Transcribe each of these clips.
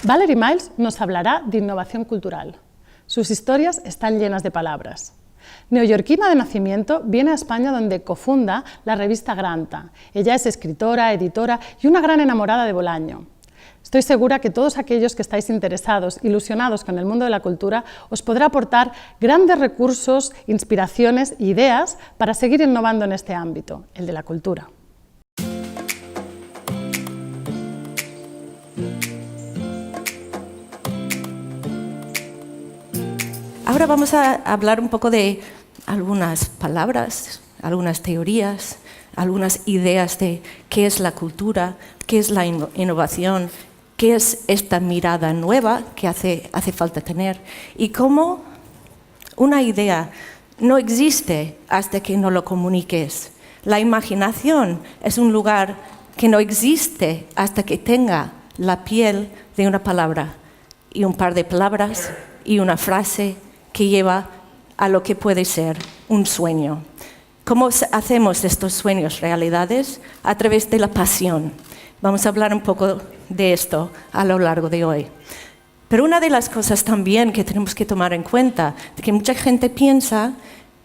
Valerie Miles nos hablará de innovación cultural. Sus historias están llenas de palabras. Neoyorquina de nacimiento, viene a España donde cofunda la revista Granta. Ella es escritora, editora y una gran enamorada de Bolaño. Estoy segura que todos aquellos que estáis interesados, ilusionados con el mundo de la cultura, os podrá aportar grandes recursos, inspiraciones e ideas para seguir innovando en este ámbito, el de la cultura. Ahora vamos a hablar un poco de algunas palabras, algunas teorías, algunas ideas de qué es la cultura, qué es la innovación, qué es esta mirada nueva que hace falta tener y cómo una idea no existe hasta que no lo comuniques. La imaginación es un lugar que no existe hasta que tenga la piel de una palabra y un par de palabras y una frase que lleva a lo que puede ser un sueño. ¿Cómo hacemos estos sueños realidades? A través de la pasión. Vamos a hablar un poco de esto a lo largo de hoy. Pero una de las cosas también que tenemos que tomar en cuenta es que mucha gente piensa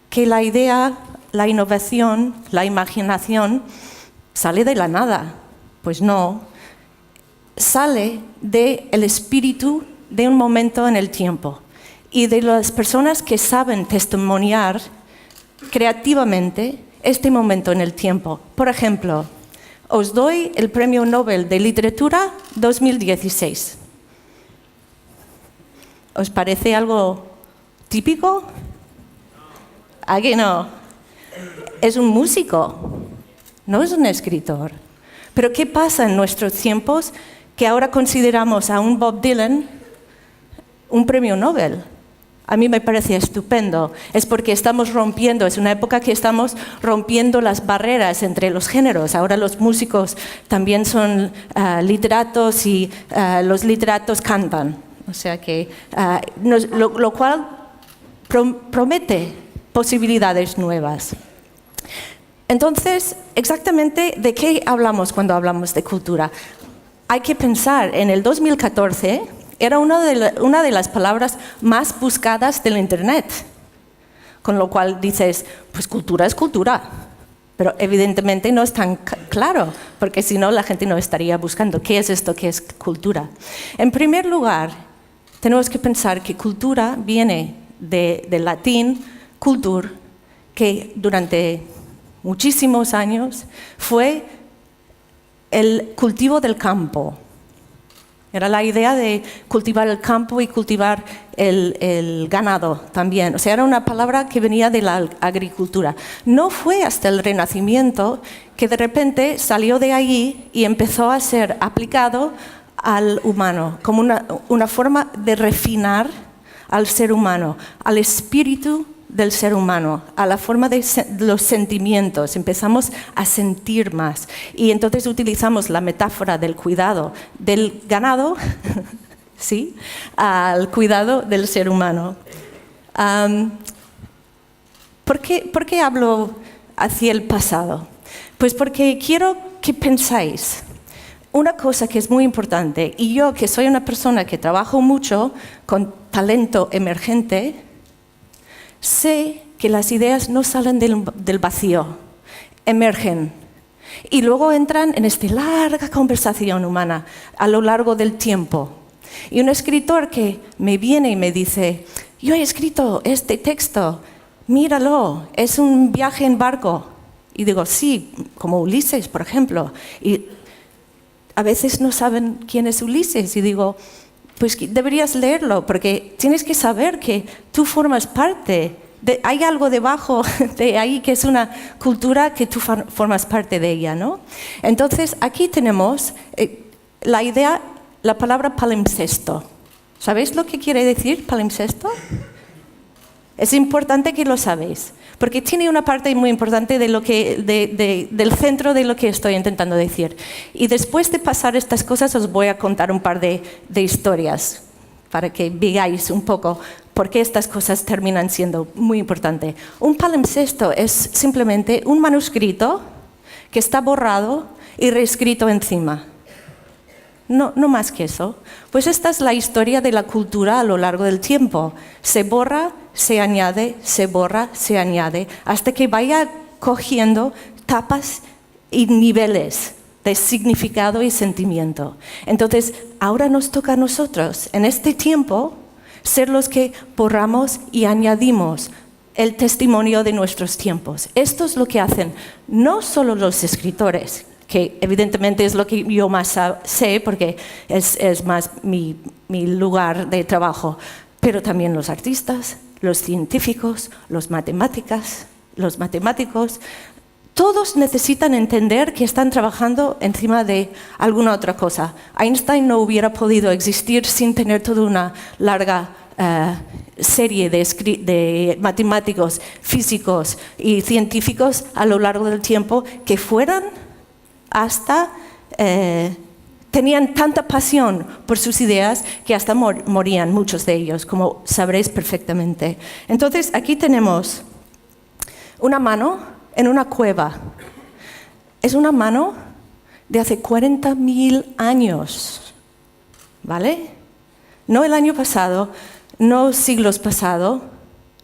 que la idea, la innovación, la imaginación sale de la nada. Pues no, sale del espíritu de un momento en el tiempo. Y de las personas que saben testimoniar creativamente este momento en el tiempo. Por ejemplo, os doy el Premio Nobel de Literatura 2016. ¿Os parece algo típico? ¿A qué no? Es un músico, no es un escritor. Pero ¿qué pasa en nuestros tiempos que ahora consideramos a un Bob Dylan un Premio Nobel? A mí me parece estupendo. Es porque estamos rompiendo, es una época que estamos rompiendo las barreras entre los géneros. Ahora los músicos también son literatos y los literatos cantan. O sea que, lo cual promete posibilidades nuevas. Entonces, exactamente ¿de qué hablamos cuando hablamos de cultura? Hay que pensar, en el 2014... era una de las palabras más buscadas del Internet. Con lo cual dices, pues cultura es cultura. Pero evidentemente no es tan claro, porque si no la gente no estaría buscando qué es esto, qué es cultura. En primer lugar, tenemos que pensar que cultura viene del latín cultur, que durante muchísimos años fue el cultivo del campo. Era la idea de cultivar el campo y cultivar el ganado también. O sea, era una palabra que venía de la agricultura. No fue hasta el Renacimiento que de repente salió de allí y empezó a ser aplicado al humano, como una forma de refinar al ser humano, al espíritu del ser humano, a la forma de los sentimientos. Empezamos a sentir más y entonces utilizamos la metáfora del cuidado del ganado ¿sí? Al cuidado del ser humano. ¿Por qué hablo hacia el pasado? Pues porque quiero que pensáis una cosa que es muy importante, y yo que soy una persona que trabajo mucho con talento emergente, sé que las ideas no salen del vacío, emergen y luego entran en esta larga conversación humana a lo largo del tiempo. Y un escritor que me viene y me dice, yo he escrito este texto, míralo, es un viaje en barco. Y digo, sí, como Ulises, por ejemplo. Y a veces no saben quién es Ulises y digo, pues deberías leerlo, porque tienes que saber que tú formas parte, hay algo debajo de ahí que es una cultura que tú formas parte de ella, ¿no? Entonces, aquí tenemos la idea, la palabra palimpsesto. ¿Sabéis lo que quiere decir palimpsesto? Es importante que lo sabéis, porque tiene una parte muy importante del centro de lo que estoy intentando decir. Y después de pasar estas cosas os voy a contar un par de historias para que veáis un poco por qué estas cosas terminan siendo muy importantes. Un palimpsesto es simplemente un manuscrito que está borrado y reescrito encima. No más que eso. Pues esta es la historia de la cultura a lo largo del tiempo. Se borra, se añade, se borra, se añade, hasta que vaya cogiendo tapas y niveles de significado y sentimiento. Entonces, ahora nos toca a nosotros, en este tiempo, ser los que borramos y añadimos el testimonio de nuestros tiempos. Esto es lo que hacen no solo los escritores, que evidentemente es lo que yo más sé, porque es más mi lugar de trabajo, pero también los artistas, los científicos, los matemáticos, todos necesitan entender que están trabajando encima de alguna otra cosa. Einstein no hubiera podido existir sin tener toda una larga serie de matemáticos, físicos y científicos a lo largo del tiempo que fueran hasta tenían tanta pasión por sus ideas que hasta morían muchos de ellos, como sabréis perfectamente. Entonces, aquí tenemos una mano en una cueva. Es una mano de hace 40.000 años, ¿vale? No el año pasado, no siglos pasado,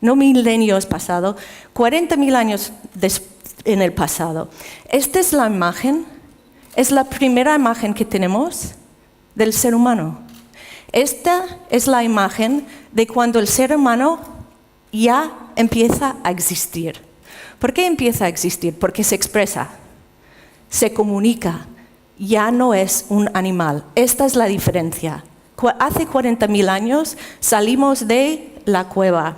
no milenios pasado, 40.000 años en el pasado. Esta es la imagen, es la primera imagen que tenemos del ser humano. Esta es la imagen de cuando el ser humano ya empieza a existir. ¿Por qué empieza a existir? Porque se expresa, se comunica, ya no es un animal. Esta es la diferencia. Hace 40.000 años salimos de la cueva.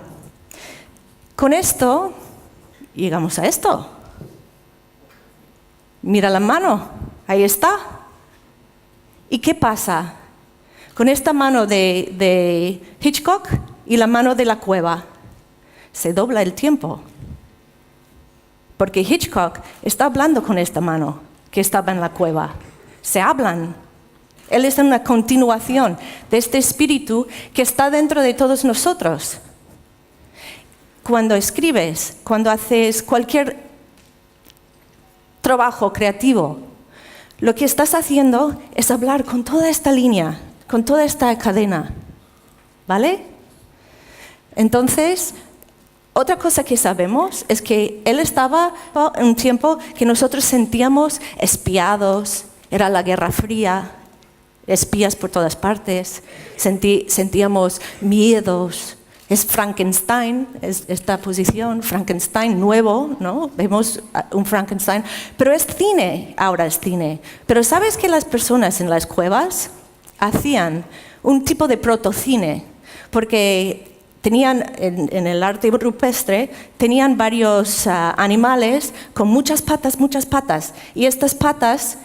Con esto, llegamos a esto. Mira la mano, ahí está. ¿Y qué pasa con esta mano de Hitchcock y la mano de la cueva? Se dobla el tiempo. Porque Hitchcock está hablando con esta mano que estaba en la cueva. Se hablan. Él es una continuación de este espíritu que está dentro de todos nosotros. Cuando escribes, cuando haces cualquier trabajo creativo, lo que estás haciendo es hablar con toda esta línea, con toda esta cadena. ¿Vale? Entonces, otra cosa que sabemos es que él estaba en un tiempo que nosotros sentíamos espiados, era la Guerra Fría, espías por todas partes, sentíamos miedos. Es Frankenstein, es esta posición, Frankenstein nuevo, ¿no? Vemos un Frankenstein, pero es cine, ahora es cine. Pero ¿sabes que las personas en las cuevas hacían un tipo de protocine? Porque tenían, en el arte rupestre, tenían varios animales con muchas patas, y estas patas,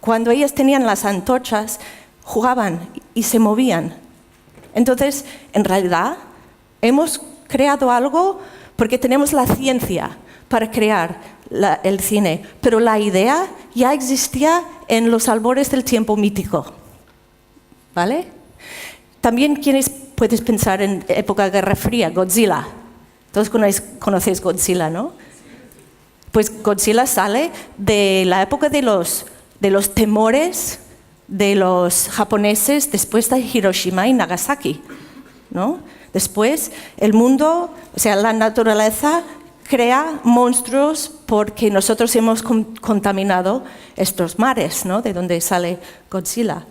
cuando ellas tenían las antorchas, jugaban y se movían. Entonces, en realidad, hemos creado algo porque tenemos la ciencia para crear el cine, pero la idea ya existía en los albores del tiempo mítico. ¿Vale? También puedes pensar en época de Guerra Fría, Godzilla. Todos conocéis Godzilla, ¿no? Pues Godzilla sale de la época de los temores de los japoneses después de Hiroshima y Nagasaki, ¿no? Después el mundo, o sea, la naturaleza crea monstruos porque nosotros hemos contaminado estos mares, ¿no? De donde sale Godzilla.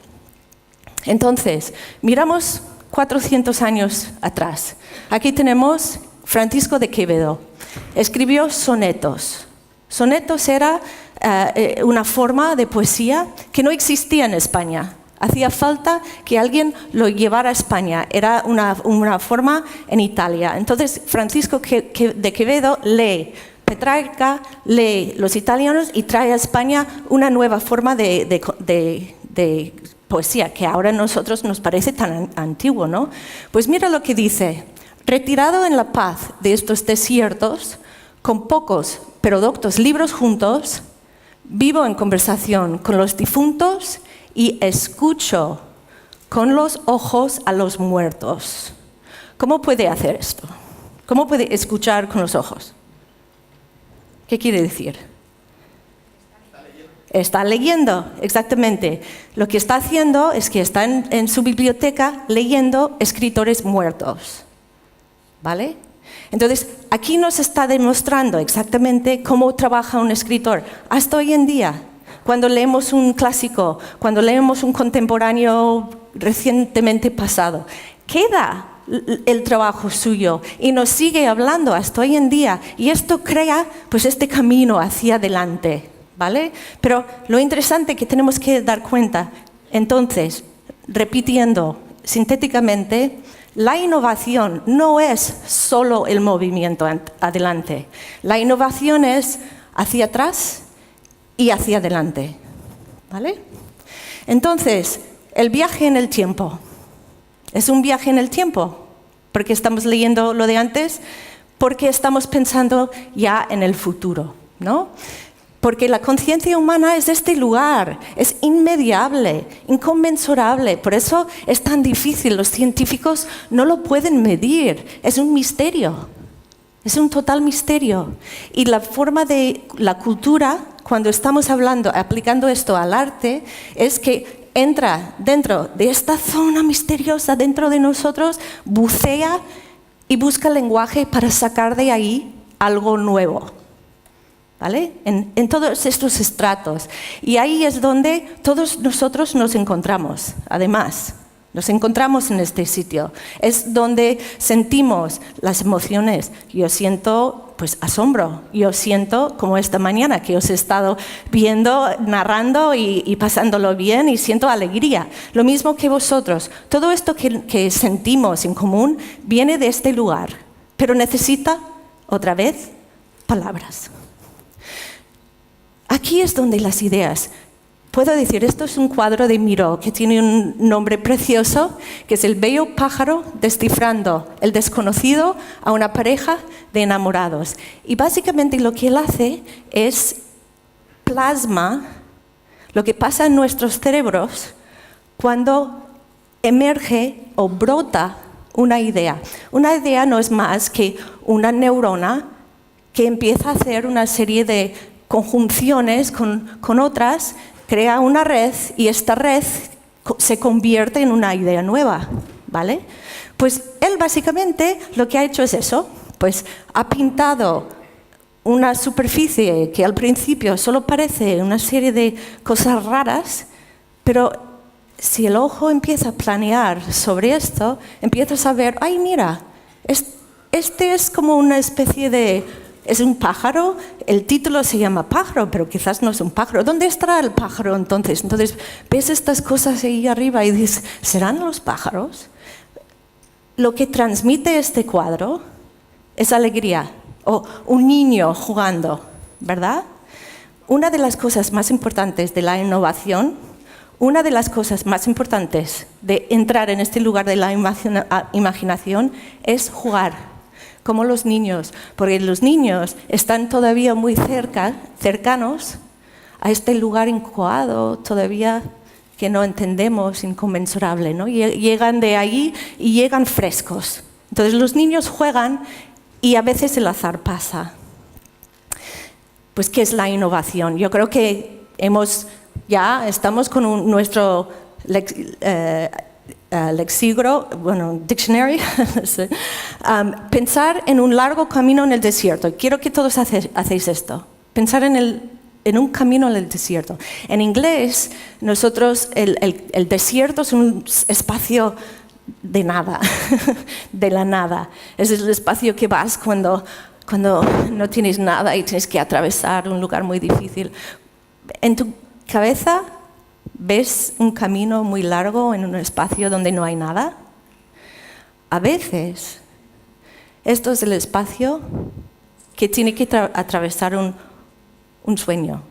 Entonces, miramos 400 años atrás. Aquí tenemos Francisco de Quevedo. Escribió sonetos. Sonetos era una forma de poesía que no existía en España. Hacía falta que alguien lo llevara a España. Era una forma en Italia. Entonces, Francisco de Quevedo lee Petrarca, lee los italianos y trae a España una nueva forma de poesía, que ahora a nosotros nos parece tan antiguo, ¿no? Pues mira lo que dice. Retirado en la paz de estos desiertos, con pocos pero doctos libros juntos, vivo en conversación con los difuntos y escucho con los ojos a los muertos. ¿Cómo puede hacer esto? ¿Cómo puede escuchar con los ojos? ¿Qué quiere decir? Está leyendo, exactamente. Lo que está haciendo es que está en su biblioteca leyendo escritores muertos. ¿Vale? Entonces, aquí nos está demostrando exactamente cómo trabaja un escritor. Hasta hoy en día, cuando leemos un clásico, cuando leemos un contemporáneo recientemente pasado, queda el trabajo suyo y nos sigue hablando hasta hoy en día. Y esto crea pues, este camino hacia adelante. ¿Vale? Pero lo interesante que tenemos que dar cuenta, entonces, repitiendo sintéticamente, la innovación no es solo el movimiento adelante. La innovación es hacia atrás y hacia adelante. ¿Vale? Entonces, el viaje en el tiempo. ¿Es un viaje en el tiempo? Porque estamos leyendo lo de antes, porque estamos pensando ya en el futuro, ¿no? Porque la conciencia humana es este lugar, es inmediable, inconmensurable. Por eso es tan difícil, los científicos no lo pueden medir, es un misterio, es un total misterio. Y la forma de la cultura, cuando estamos hablando, aplicando esto al arte, es que entra dentro de esta zona misteriosa dentro de nosotros, bucea y busca lenguaje para sacar de ahí algo nuevo. ¿Vale? En todos estos estratos. Y ahí es donde todos nosotros nos encontramos, además. Nos encontramos en este sitio. Es donde sentimos las emociones. Yo siento pues, asombro. Yo siento, como esta mañana, que os he estado viendo, narrando y pasándolo bien, y siento alegría. Lo mismo que vosotros. Todo esto que sentimos en común viene de este lugar. Pero necesita, otra vez, palabras. Aquí es donde las ideas, puedo decir, esto es un cuadro de Miró que tiene un nombre precioso, que es El bello pájaro descifrando el desconocido a una pareja de enamorados. Y básicamente lo que él hace es plasma lo que pasa en nuestros cerebros cuando emerge o brota una idea. Una idea no es más que una neurona que empieza a hacer una serie de conjunciones con otras, crea una red y esta red se convierte en una idea nueva, ¿vale? Pues él básicamente lo que ha hecho es eso, pues ha pintado una superficie que al principio solo parece una serie de cosas raras, pero si el ojo empieza a planear sobre esto, empiezas a ver, ay mira, este es como una especie de... Es un pájaro, el título se llama pájaro, pero quizás no es un pájaro. ¿Dónde estará el pájaro entonces? Entonces ves estas cosas ahí arriba y dices, ¿serán los pájaros? Lo que transmite este cuadro es alegría, o un niño jugando, ¿verdad? Una de las cosas más importantes de la innovación, una de las cosas más importantes de entrar en este lugar de la imaginación es jugar. Como los niños, porque los niños están todavía muy cercanos a este lugar incoado, todavía que no entendemos, inconmensurable, ¿no? Llegan de ahí y llegan frescos. Entonces los niños juegan y a veces el azar pasa. Pues, ¿qué es la innovación? Yo creo que estamos con nuestro dictionary, pensar en un largo camino en el desierto. Quiero que todos hacéis esto. Pensar en un camino en el desierto. En inglés, nosotros, el desierto es un espacio de nada, de la nada. Es el espacio que vas cuando no tienes nada y tienes que atravesar un lugar muy difícil. En tu cabeza, ¿ves un camino muy largo en un espacio donde no hay nada? A veces, esto es el espacio que tiene que atravesar un sueño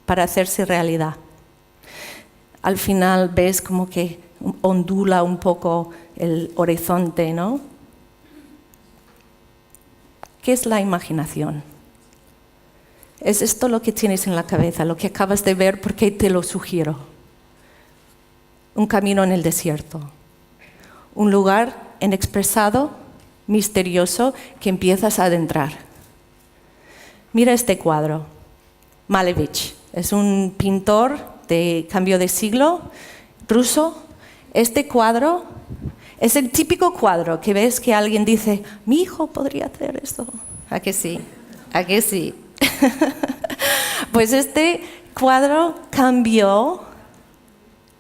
para hacerse realidad. Al final ves como que ondula un poco el horizonte, ¿no? ¿Qué es la imaginación? Es esto lo que tienes en la cabeza, lo que acabas de ver, porque te lo sugiero. Un camino en el desierto, un lugar inexpresado, misterioso, que empiezas a adentrar. Mira este cuadro, Malevich, es un pintor de cambio de siglo ruso. Este cuadro es el típico cuadro que ves que alguien dice, mi hijo podría hacer esto. ¿A que sí? ¿A que sí? Pues este cuadro cambió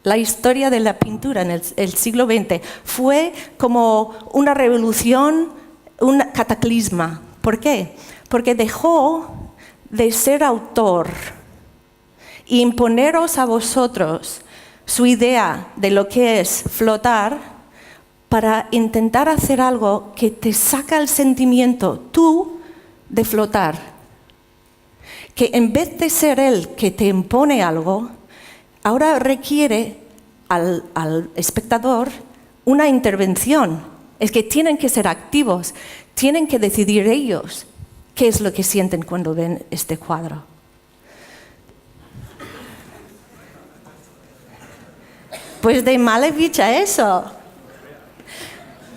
la historia de la pintura en el siglo XX. Fue como una revolución, un cataclisma. ¿Por qué? Porque dejó de ser autor y imponeros a vosotros su idea de lo que es flotar para intentar hacer algo que te saca el sentimiento tú de flotar. Que en vez de ser él que te impone algo, ahora requiere al espectador una intervención. Es que tienen que ser activos, tienen que decidir ellos qué es lo que sienten cuando ven este cuadro. Pues de Malevich a eso.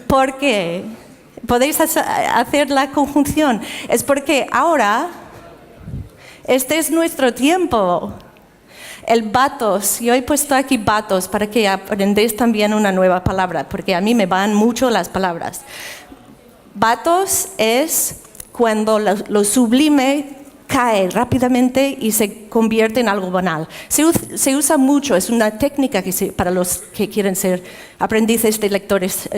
¿Por qué? Podéis hacer la conjunción. Es porque ahora, este es nuestro tiempo. El batos, yo he puesto aquí batos para que aprendáis también una nueva palabra, porque a mí me van mucho las palabras. Batos es cuando lo sublime cae rápidamente y se convierte en algo banal. Se usa mucho, es una técnica para los que quieren ser aprendices de lectores,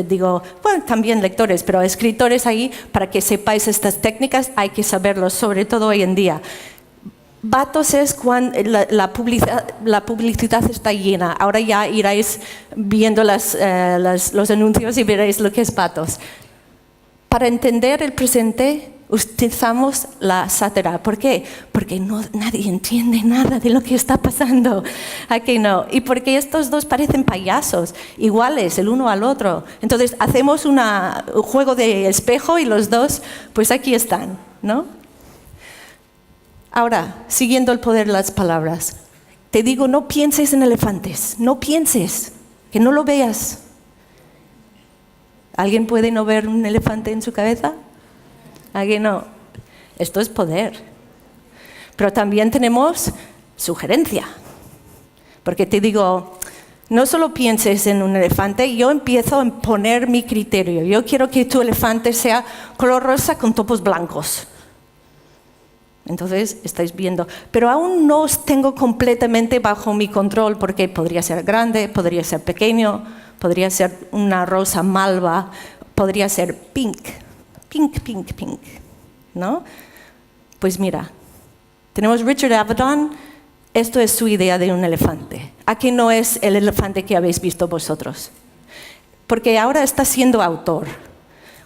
bueno, también lectores, pero escritores ahí, para que sepáis estas técnicas, hay que saberlo, sobre todo hoy en día. Batos es cuando la publicidad está llena. Ahora ya iráis viendo los anuncios y veréis lo que es batos. Para entender el presente utilizamos la sátira. ¿Por qué? Porque nadie entiende nada de lo que está pasando. ¿A qué no? Y porque estos dos parecen payasos, iguales el uno al otro. Entonces hacemos un juego de espejo y los dos, pues aquí están, ¿no? Ahora, siguiendo el poder de las palabras, te digo, no pienses en elefantes, no pienses, que no lo veas. ¿Alguien puede no ver un elefante en su cabeza? ¿Alguien no? Esto es poder. Pero también tenemos sugerencia, porque te digo, no solo pienses en un elefante, yo empiezo a imponer mi criterio. Yo quiero que tu elefante sea color rosa con topos blancos. Entonces, estáis viendo. Pero aún no os tengo completamente bajo mi control, porque podría ser grande, podría ser pequeño, podría ser una rosa malva, podría ser pink, ¿no? Pues mira, tenemos Richard Avedon, esto es su idea de un elefante. Aquí no es el elefante que habéis visto vosotros, porque ahora está siendo autor.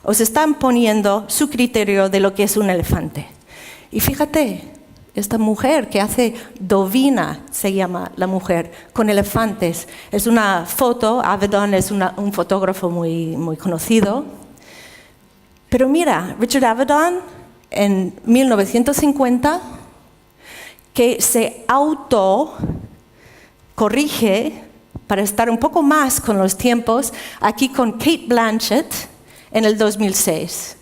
Os están poniendo su criterio de lo que es un elefante. Y fíjate, esta mujer que hace Dovina, se llama la mujer, con elefantes. Es una foto, Avedon es un fotógrafo muy, muy conocido. Pero mira, Richard Avedon, en 1950, que se autocorrige para estar un poco más con los tiempos, aquí con Cate Blanchett, en el 2006.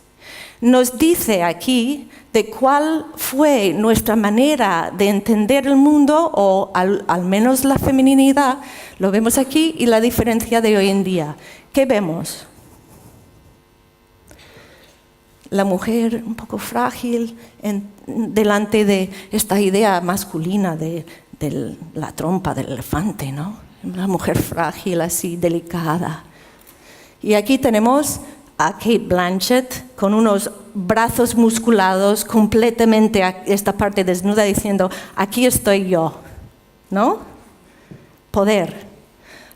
Nos dice aquí de cuál fue nuestra manera de entender el mundo, o al menos la feminidad, lo vemos aquí, y la diferencia de hoy en día. ¿Qué vemos? La mujer un poco frágil delante de esta idea masculina de la trompa del elefante, ¿no? La mujer frágil, así, delicada. Y aquí tenemos a Cate Blanchett con unos brazos musculados, completamente esta parte desnuda, diciendo, aquí estoy yo, ¿no? Poder.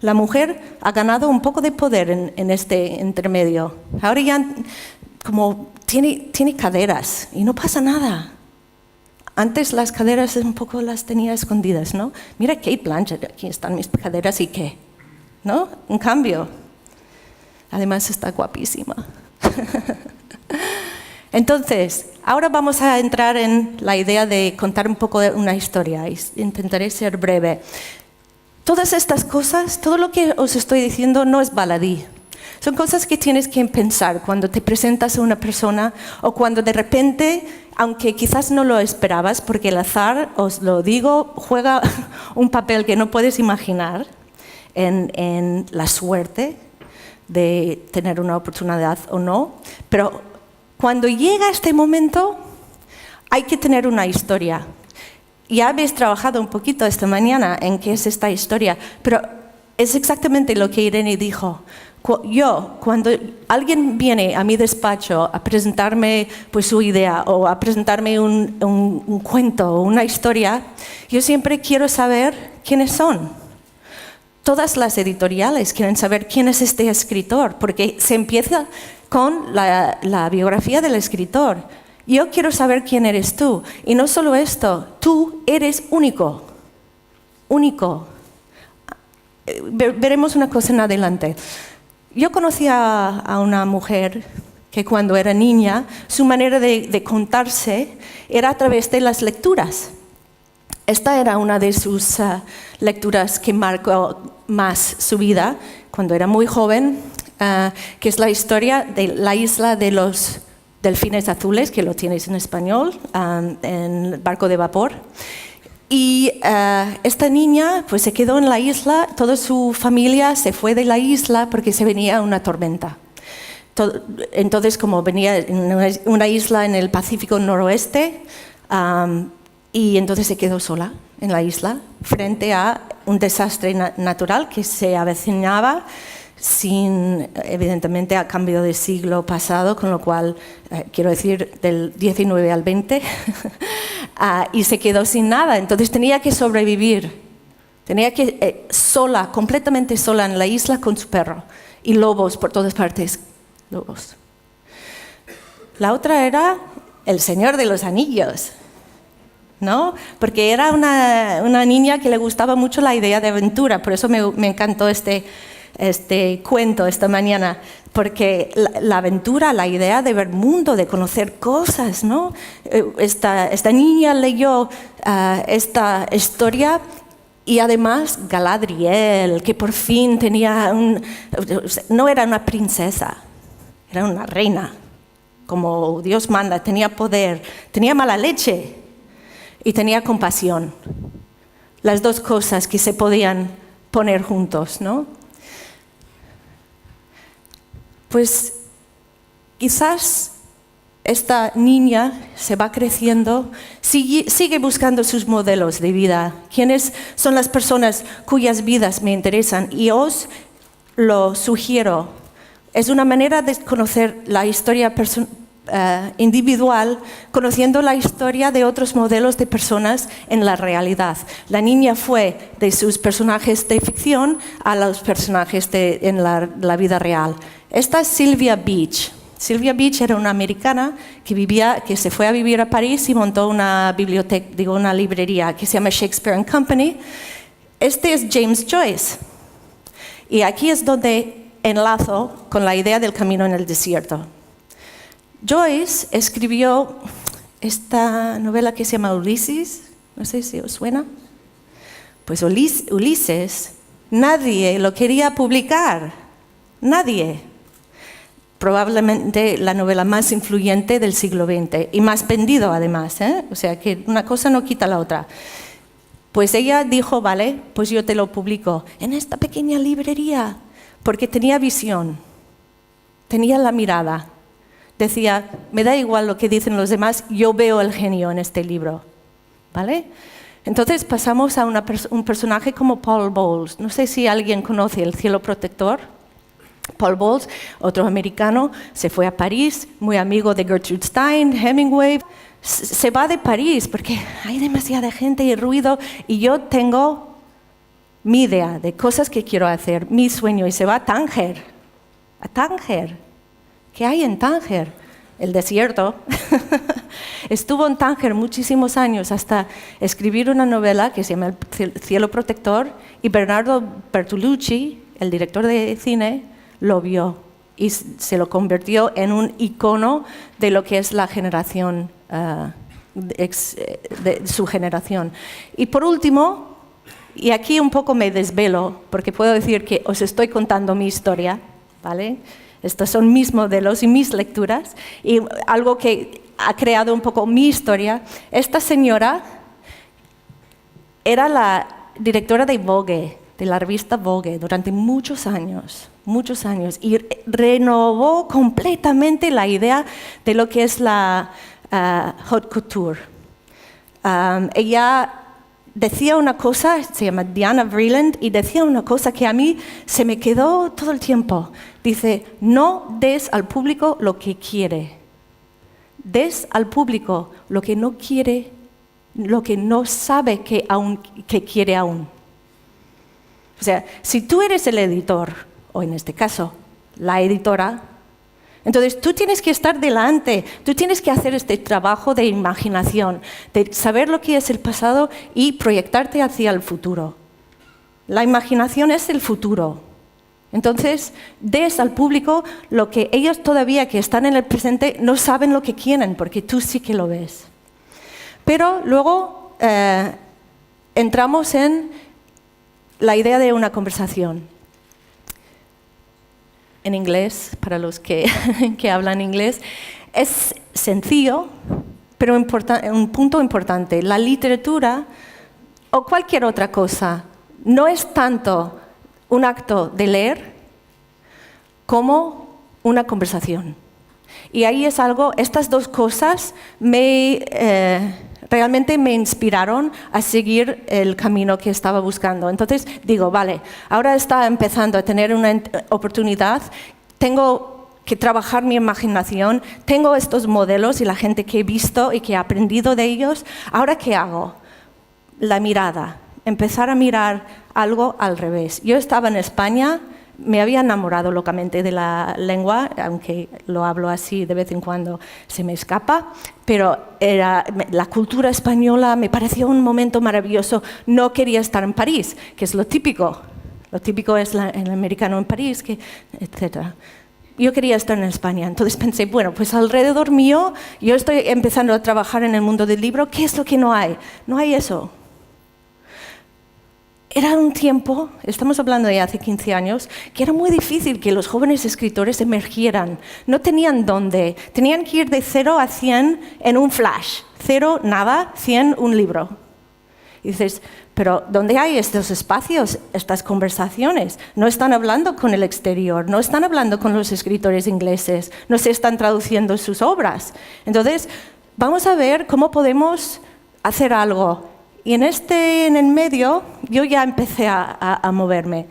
La mujer ha ganado un poco de poder en este intermedio. Ahora ya como tiene caderas y no pasa nada. Antes las caderas un poco las tenía escondidas, ¿no? Mira Cate Blanchett, aquí están mis caderas y qué, ¿no? Un cambio. Además está guapísima. Entonces, ahora vamos a entrar en la idea de contar un poco de una historia. Intentaré ser breve. Todas estas cosas, todo lo que os estoy diciendo no es baladí. Son cosas que tienes que pensar cuando te presentas a una persona o cuando de repente, aunque quizás no lo esperabas, porque el azar, os lo digo, juega un papel que no puedes imaginar en la suerte de tener una oportunidad o no, pero cuando llega este momento hay que tener una historia. Ya habéis trabajado un poquito esta mañana en qué es esta historia, pero es exactamente lo que Irene dijo. Cuando alguien viene a mi despacho a presentarme pues, su idea o a presentarme un cuento o una historia, yo siempre quiero saber quiénes son. Todas las editoriales quieren saber quién es este escritor, porque se empieza con la biografía del escritor. Yo quiero saber quién eres tú. Y no solo esto, tú eres único. Único. Veremos una cosa en adelante. Yo conocí a una mujer que cuando era niña, su manera de contarse era a través de las lecturas. Esta era una de sus lecturas que marcó más su vida cuando era muy joven, que es la historia de la isla de los delfines azules, que lo tienes en español, en el barco de vapor. Y esta niña pues, se quedó en la isla, toda su familia se fue de la isla porque se venía una tormenta. Entonces, como venía en una isla en el Pacífico noroeste, y entonces se quedó sola en la isla frente a un desastre natural que se avecinaba evidentemente a cambio del siglo pasado, con lo cual, quiero decir, del 19 al 20, y se quedó sin nada. Entonces tenía que sobrevivir, tenía que sola, completamente sola en la isla con su perro, y lobos por todas partes, lobos. La otra era El Señor de los Anillos, ¿no? Porque era una niña que le gustaba mucho la idea de aventura, por eso me encantó este cuento esta mañana, porque la aventura, la idea de ver mundo, de conocer cosas, ¿no? Esta niña leyó esta historia y además Galadriel, que por fin no era una princesa, era una reina, como Dios manda, tenía poder, tenía mala leche y tenía compasión. Las dos cosas que se podían poner juntos, ¿no? Pues quizás esta niña se va creciendo, sigue buscando sus modelos de vida. ¿Quiénes son las personas cuyas vidas me interesan? Y os lo sugiero. Es una manera de conocer la historia individual, conociendo la historia de otros modelos de personas en la realidad. La niña fue de sus personajes de ficción a los personajes en la vida real. Esta es Sylvia Beach. Sylvia Beach era una americana que se fue a vivir a París y montó una librería que se llama Shakespeare and Company. Este es James Joyce. Y aquí es donde enlazo con la idea del camino en el desierto. Joyce escribió esta novela que se llama Ulises, no sé si os suena. Pues Ulises, nadie lo quería publicar, nadie. Probablemente la novela más influyente del siglo XX y más vendido además, ¿eh? O sea que una cosa no quita la otra. Pues ella dijo, vale, pues yo te lo publico en esta pequeña librería, porque tenía visión, tenía la mirada. Decía, me da igual lo que dicen los demás, yo veo el genio en este libro, ¿vale? Entonces pasamos a un personaje como Paul Bowles. No sé si alguien conoce El cielo protector. Paul Bowles, otro americano, se fue a París, muy amigo de Gertrude Stein, Hemingway. Se va de París porque hay demasiada gente y ruido y yo tengo mi idea de cosas que quiero hacer, mi sueño, y se va a Tánger. A Tánger. ¿Qué hay en Tánger? El desierto. Estuvo en Tánger muchísimos años hasta escribir una novela que se llama El cielo protector, y Bernardo Bertolucci, el director de cine, lo vio y se lo convirtió en un icono de lo que es la generación, de su generación. Y por último, y aquí un poco me desvelo, porque puedo decir que os estoy contando mi historia, ¿vale? Estos son mis modelos y mis lecturas. Y algo que ha creado un poco mi historia. Esta señora era la directora de Vogue, de la revista Vogue, durante muchos años, y renovó completamente la idea de lo que es la haute couture. Ella decía una cosa, se llama Diana Vreeland, y decía una cosa que a mí se me quedó todo el tiempo. Dice, no des al público lo que quiere, des al público lo que no quiere, lo que no sabe que quiere aún. O sea, si tú eres el editor, o en este caso, la editora, entonces tú tienes que estar delante, tú tienes que hacer este trabajo de imaginación, de saber lo que es el pasado y proyectarte hacia el futuro. La imaginación es el futuro. Entonces, des al público lo que ellos todavía que están en el presente no saben lo que quieren, porque tú sí que lo ves. Pero luego entramos en la idea de una conversación. En inglés, para los que hablan inglés, es sencillo, pero un punto importante. La literatura o cualquier otra cosa no es tanto un acto de leer como una conversación. Y ahí es algo, estas dos cosas realmente me inspiraron a seguir el camino que estaba buscando. Entonces digo, vale, ahora está empezando a tener una oportunidad, tengo que trabajar mi imaginación, tengo estos modelos y la gente que he visto y que he aprendido de ellos. ¿Ahora qué hago? La mirada, empezar a mirar algo al revés. Yo estaba en España, me había enamorado locamente de la lengua, aunque lo hablo así de vez en cuando se me escapa, pero la cultura española me pareció un momento maravilloso. No quería estar en París, que es lo típico. Lo típico es el americano en París, etc. Yo quería estar en España, entonces pensé, bueno, pues alrededor mío, yo estoy empezando a trabajar en el mundo del libro, ¿qué es lo que no hay? No hay eso. Era un tiempo, estamos hablando de hace 15 años, que era muy difícil que los jóvenes escritores emergieran. No tenían dónde. Tenían que ir de 0 a 100 en un flash. 0, nada, 100, un libro. Y dices, pero ¿dónde hay estos espacios, estas conversaciones? No están hablando con el exterior, no están hablando con los escritores ingleses, no se están traduciendo sus obras. Entonces, vamos a ver cómo podemos hacer algo. Y en el medio yo ya empecé a moverme.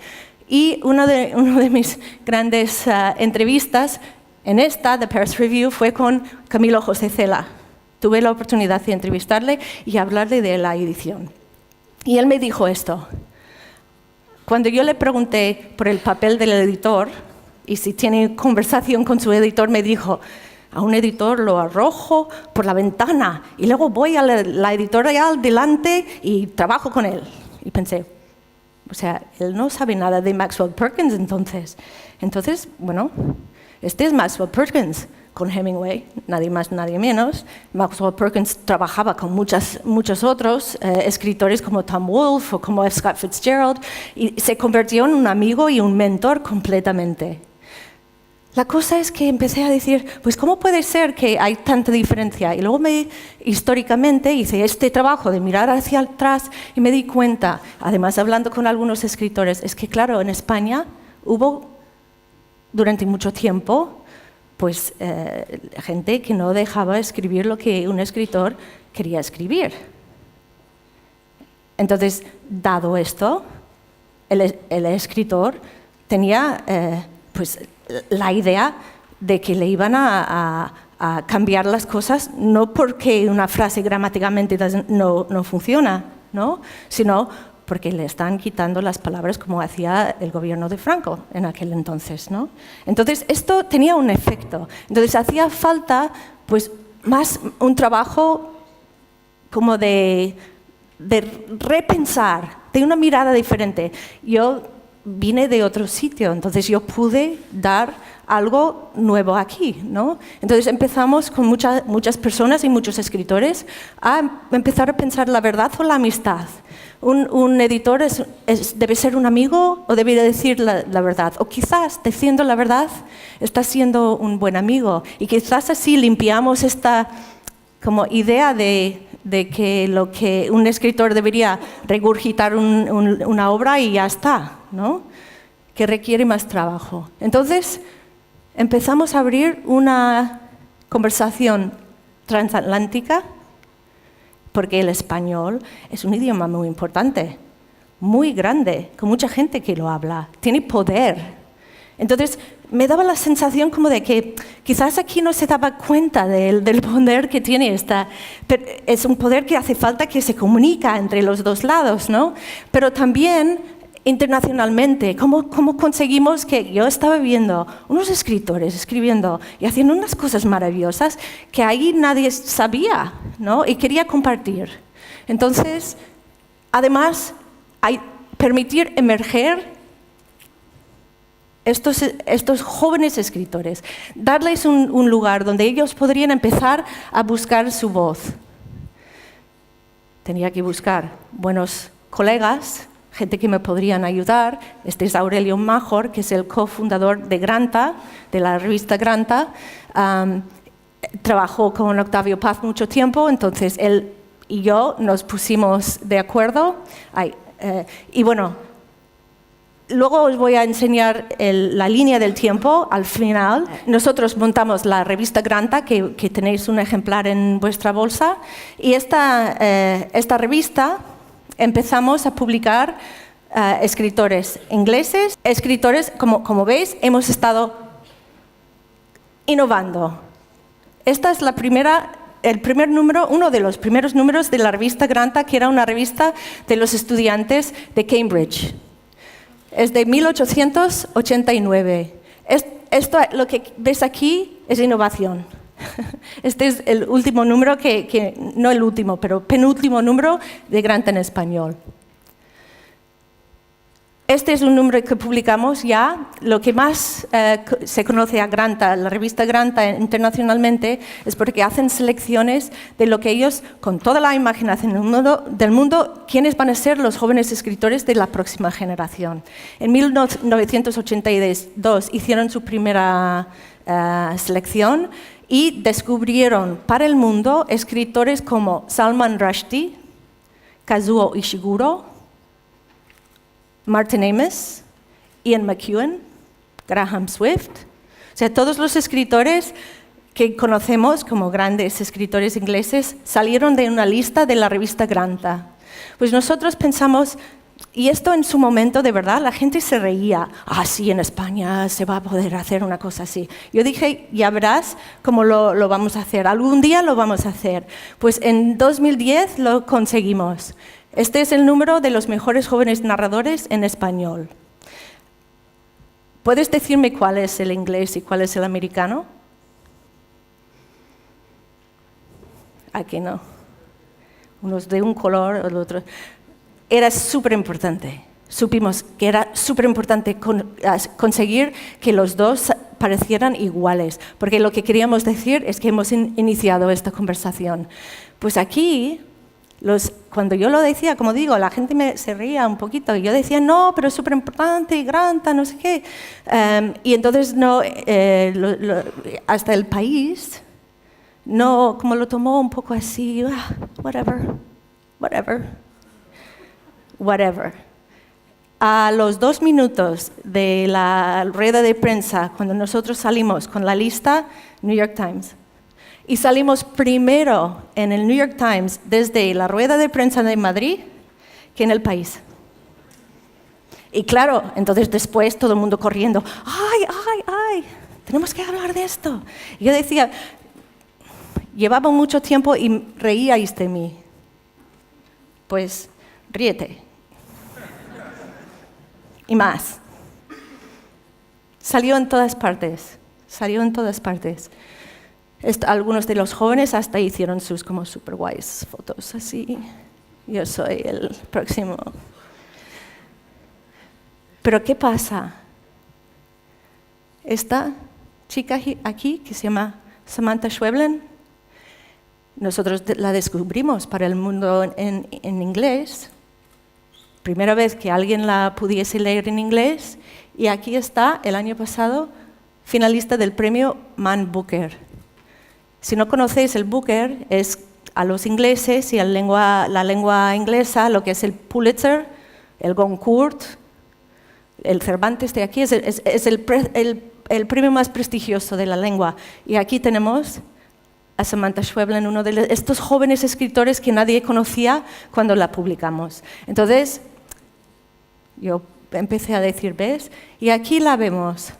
Y uno de mis grandes entrevistas en The Paris Review, fue con Camilo José Cela. Tuve la oportunidad de entrevistarle y hablarle de la edición. Y él me dijo esto. Cuando yo le pregunté por el papel del editor y si tiene conversación con su editor, me dijo, a un editor lo arrojo por la ventana y luego voy a la editorial delante y trabajo con él. Y pensé, o sea, él no sabe nada de Maxwell Perkins entonces. Entonces, bueno, este es Maxwell Perkins con Hemingway, nadie más, nadie menos. Maxwell Perkins trabajaba con muchos otros escritores como Tom Wolfe o como F. Scott Fitzgerald y se convirtió en un amigo y un mentor completamente. La cosa es que empecé a decir, pues ¿cómo puede ser que hay tanta diferencia? Y luego históricamente hice este trabajo de mirar hacia atrás y me di cuenta, además hablando con algunos escritores, es que claro, en España hubo durante mucho tiempo pues, gente que no dejaba escribir lo que un escritor quería escribir. Entonces, dado esto, el escritor tenía pues, la idea de que le iban a cambiar las cosas, no porque una frase gramáticamente no funciona, ¿no? Sino porque le están quitando las palabras como hacía el gobierno de Franco en aquel entonces, ¿no? Entonces, esto tenía un efecto. Entonces, hacía falta pues, más un trabajo como de repensar, de una mirada diferente. Yo vine de otro sitio, entonces yo pude dar algo nuevo aquí, ¿no? Entonces empezamos con muchas personas y muchos escritores a empezar a pensar la verdad o la amistad. Un editor debe ser un amigo o debe decir la verdad. O quizás, diciendo la verdad, está siendo un buen amigo. Y quizás así limpiamos esta como idea de que lo que un escritor debería regurgitar una obra y ya está, ¿no? Que requiere más trabajo. Entonces, empezamos a abrir una conversación transatlántica, porque el español es un idioma muy importante, muy grande, con mucha gente que lo habla, tiene poder. Entonces, me daba la sensación como de que quizás aquí no se daba cuenta del poder que tiene pero es un poder que hace falta que se comunica entre los dos lados, ¿no? Pero también internacionalmente, ¿cómo conseguimos que yo estaba viendo unos escritores escribiendo y haciendo unas cosas maravillosas que ahí nadie sabía, ¿no? Y quería compartir. Entonces, además, permitir emerger estos jóvenes escritores, darles un lugar donde ellos podrían empezar a buscar su voz. Tenía que buscar buenos colegas, gente que me podrían ayudar. Este es Aurelio Major, que es el cofundador de Granta, de la revista Granta. Trabajó con Octavio Paz mucho tiempo, entonces él y yo nos pusimos de acuerdo. Y bueno, luego os voy a enseñar la línea del tiempo al final. Nosotros montamos la revista Granta, que tenéis un ejemplar en vuestra bolsa, y esta revista empezamos a publicar escritores ingleses, escritores, como veis, hemos estado innovando. Esta es el primer número, uno de los primeros números de la revista Granta, que era una revista de los estudiantes de Cambridge. Es de 1889. Esto, lo que ves aquí, es innovación. Este es el último número, no el último, pero penúltimo número de Granta en español. Este es un número que publicamos ya. Lo que más se conoce a Granta, la revista Granta internacionalmente, es porque hacen selecciones de lo que ellos, con toda la imaginación del mundo, quiénes van a ser los jóvenes escritores de la próxima generación. En 1982 hicieron su primera selección y descubrieron para el mundo escritores como Salman Rushdie, Kazuo Ishiguro, Martin Amis, Ian McEwan, Graham Swift. O sea, todos los escritores que conocemos como grandes escritores ingleses salieron de una lista de la revista Granta. Pues nosotros pensamos, y esto en su momento, de verdad, la gente se reía. Sí, en España se va a poder hacer una cosa así. Yo dije, ya verás cómo lo vamos a hacer. Algún día lo vamos a hacer. Pues en 2010 lo conseguimos. Este es el número de los mejores jóvenes narradores en español. ¿Puedes decirme cuál es el inglés y cuál es el americano? Aquí no. Unos de un color, el otro. Era súper importante. Supimos que era súper importante conseguir que los dos parecieran iguales, porque lo que queríamos decir es que hemos iniciado esta conversación. Pues aquí, cuando yo lo decía, como digo, la gente se reía un poquito, y yo decía, no, pero es súper importante, y Granta, no sé qué. Y entonces, hasta el país, como lo tomó un poco así, whatever. A los 2 minutos de la rueda de prensa, cuando nosotros salimos con la lista, New York Times, y salimos primero en el New York Times desde la rueda de prensa de Madrid que en el país. Y claro, entonces después todo el mundo corriendo, ¡ay! Tenemos que hablar de esto. Y yo decía, llevaba mucho tiempo y reíais de mí. Pues ríete. Y más. Salió en todas partes. Algunos de los jóvenes hasta hicieron sus como super guays fotos así. Yo soy el próximo. Pero ¿qué pasa? Esta chica aquí, que se llama Samantha Schweblin, nosotros la descubrimos para el mundo en inglés. Primera vez que alguien la pudiese leer en inglés. Y aquí está, el año pasado, finalista del premio Man Booker. Si no conocéis el Booker, es a los ingleses y a la lengua inglesa lo que es el Pulitzer, el Goncourt, el Cervantes de aquí, es el premio más prestigioso de la lengua. Y aquí tenemos a Samantha Schweblin, uno de estos jóvenes escritores que nadie conocía cuando la publicamos. Entonces, yo empecé a decir, ¿ves? Y aquí la vemos.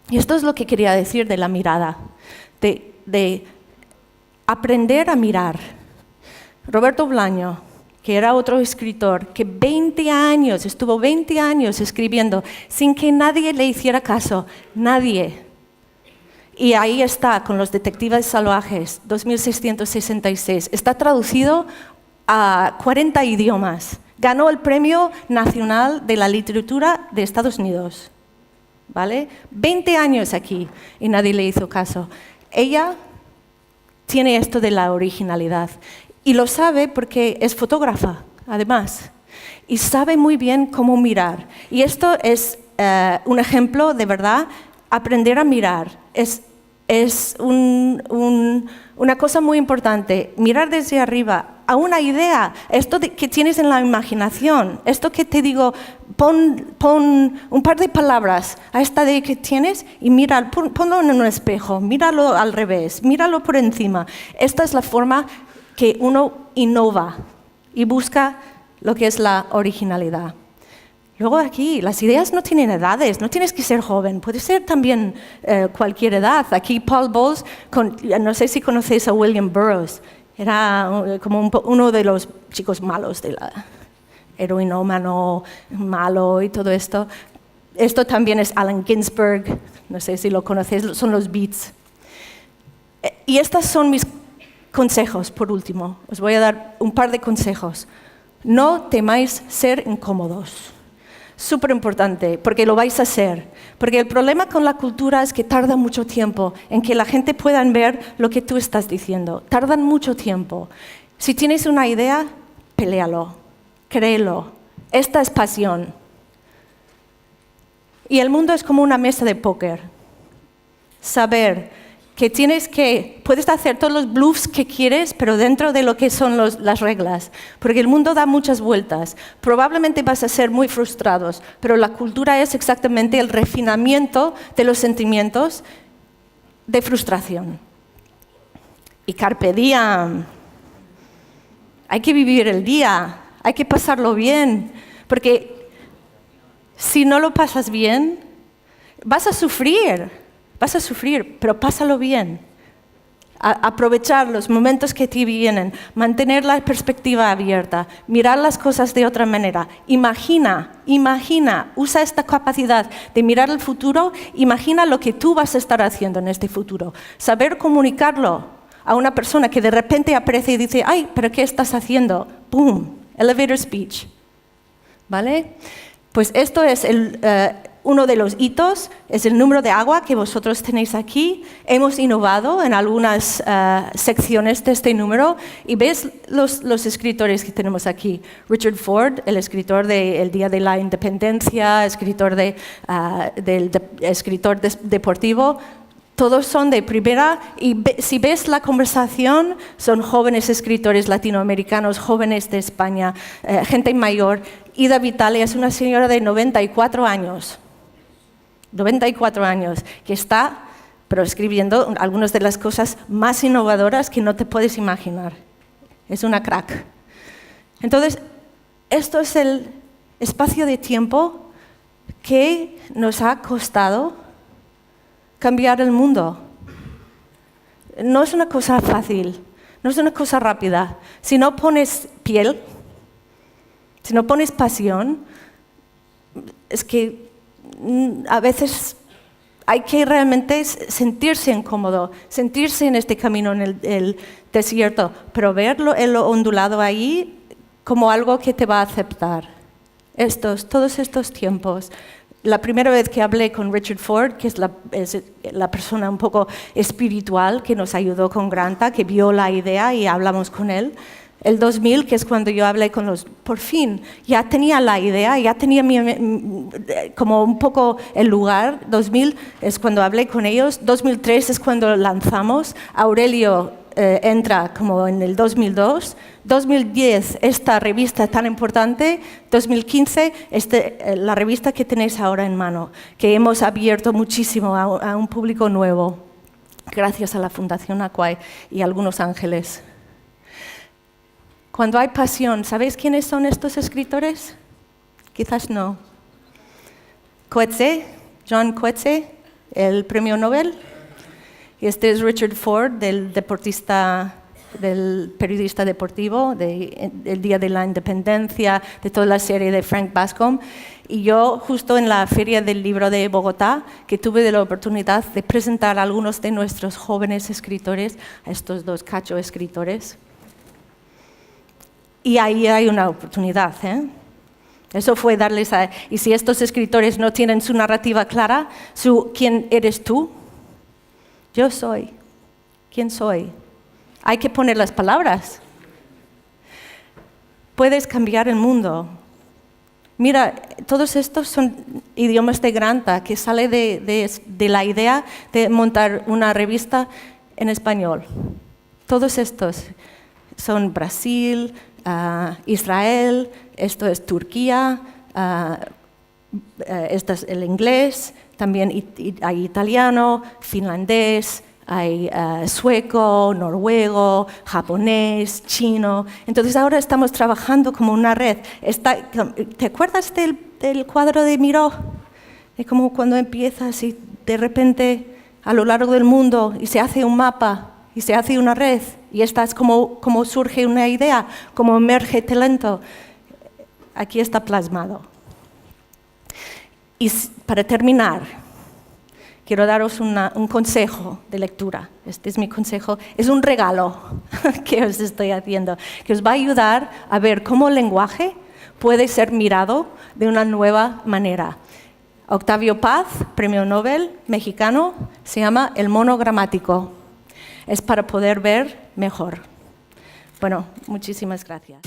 Y esto es lo que quería decir de la mirada, de aprender a mirar. Roberto Bolaño, que era otro escritor, que estuvo 20 años escribiendo sin que nadie le hiciera caso, nadie. Y ahí está, con Los Detectives Salvajes, 2666. Está traducido a 40 idiomas. Ganó el Premio Nacional de la Literatura de Estados Unidos. ¿Vale? 20 años aquí y nadie le hizo caso. Ella tiene esto de la originalidad y lo sabe porque es fotógrafa, además, y sabe muy bien cómo mirar. Y esto es un ejemplo de verdad. Aprender a mirar es una cosa muy importante. Mirar desde arriba a una idea, esto que tienes en la imaginación, esto que te digo, pon un par de palabras a esta idea que tienes y mira, ponlo en un espejo, míralo al revés, míralo por encima. Esta es la forma que uno innova y busca lo que es la originalidad. Luego aquí, las ideas no tienen edades, no tienes que ser joven, puede ser también cualquier edad. Aquí Paul Bowles, no sé si conocéis a William Burroughs, era como uno de los chicos malos, de la heroinómano, malo y todo esto. Esto también es Allen Ginsberg, no sé si lo conocéis, son los Beats. Y estos son mis consejos, por último. Os voy a dar un par de consejos. No temáis ser incómodos. Súper importante, porque lo vais a hacer. Porque el problema con la cultura es que tarda mucho tiempo en que la gente pueda ver lo que tú estás diciendo. Tardan mucho tiempo. Si tienes una idea, peléalo, créelo. Esta es pasión. Y el mundo es como una mesa de póker. Saber que puedes hacer todos los bluffs que quieres, pero dentro de lo que son las reglas, porque el mundo da muchas vueltas. Probablemente vas a ser muy frustrados, pero la cultura es exactamente el refinamiento de los sentimientos de frustración. Y carpe diem. Hay que vivir el día, hay que pasarlo bien, porque si no lo pasas bien, vas a sufrir, pero pásalo bien. Aprovechar los momentos que te vienen, mantener la perspectiva abierta, mirar las cosas de otra manera. Imagina, usa esta capacidad de mirar el futuro, imagina lo que tú vas a estar haciendo en este futuro. Saber comunicarlo a una persona que de repente aparece y dice, ay, ¿pero qué estás haciendo? ¡Boom! Elevator speech. ¿Vale? Pues esto es uno de los hitos, es el número de agua que vosotros tenéis aquí. Hemos innovado en algunas secciones de este número y ves los escritores que tenemos aquí. Richard Ford, el escritor de El Día de la Independencia, escritor deportivo. Todos son de primera y si ves la conversación, son jóvenes escritores latinoamericanos, jóvenes de España, gente mayor. Ida Vitale es una señora de 94 años, que está escribiendo algunas de las cosas más innovadoras que no te puedes imaginar. Es una crack. Entonces, esto es el espacio de tiempo que nos ha costado cambiar el mundo. No es una cosa fácil, no es una cosa rápida. Si no pones piel, si no pones pasión, es que a veces hay que realmente sentirse incómodo, sentirse en este camino en el desierto, pero verlo en lo ondulado ahí como algo que te va a aceptar. todos estos tiempos. La primera vez que hablé con Richard Ford, que es la persona un poco espiritual que nos ayudó con Granta, que vio la idea y hablamos con él. El 2000, que es cuando yo hablé con por fin, ya tenía la idea, ya tenía como un poco el lugar. 2000 es cuando hablé con ellos. 2003 es cuando lanzamos. Aurelio entra como en el 2002. 2010, esta revista tan importante. 2015, la revista que tenéis ahora en mano, que hemos abierto muchísimo a un público nuevo, gracias a la Fundación Acuay y algunos ángeles. Cuando hay pasión, ¿sabéis quiénes son estos escritores? Quizás no. Coetzee, John Coetzee, el premio Nobel. Y este es Richard Ford, del periodista deportivo, del Día de la Independencia, de toda la serie de Frank Bascom. Y yo, justo en la Feria del Libro de Bogotá, que tuve la oportunidad de presentar a algunos de nuestros jóvenes escritores, a estos dos cacho escritores. Y ahí hay una oportunidad, ¿eh? Eso fue darles y si estos escritores no tienen su narrativa clara, ¿quién eres tú? Yo soy. ¿Quién soy? Hay que poner las palabras. Puedes cambiar el mundo. Mira, todos estos son idiomas de Granta, que sale de la idea de montar una revista en español. Todos estos son Brasil, Israel, esto es Turquía, este es el inglés, también hay italiano, finlandés, hay sueco, noruego, japonés, chino. Entonces ahora estamos trabajando como una red. ¿Te acuerdas del cuadro de Miró? Es como cuando empiezas y de repente a lo largo del mundo y se hace un mapa y se hace una red y esta es como surge una idea, como emerge talento. Aquí está plasmado. Y para terminar, quiero daros un consejo de lectura. Este es mi consejo, es un regalo que os estoy haciendo, que os va a ayudar a ver cómo el lenguaje puede ser mirado de una nueva manera. Octavio Paz, premio Nobel mexicano, se llama El mono gramático. Es para poder ver mejor. Bueno, muchísimas gracias.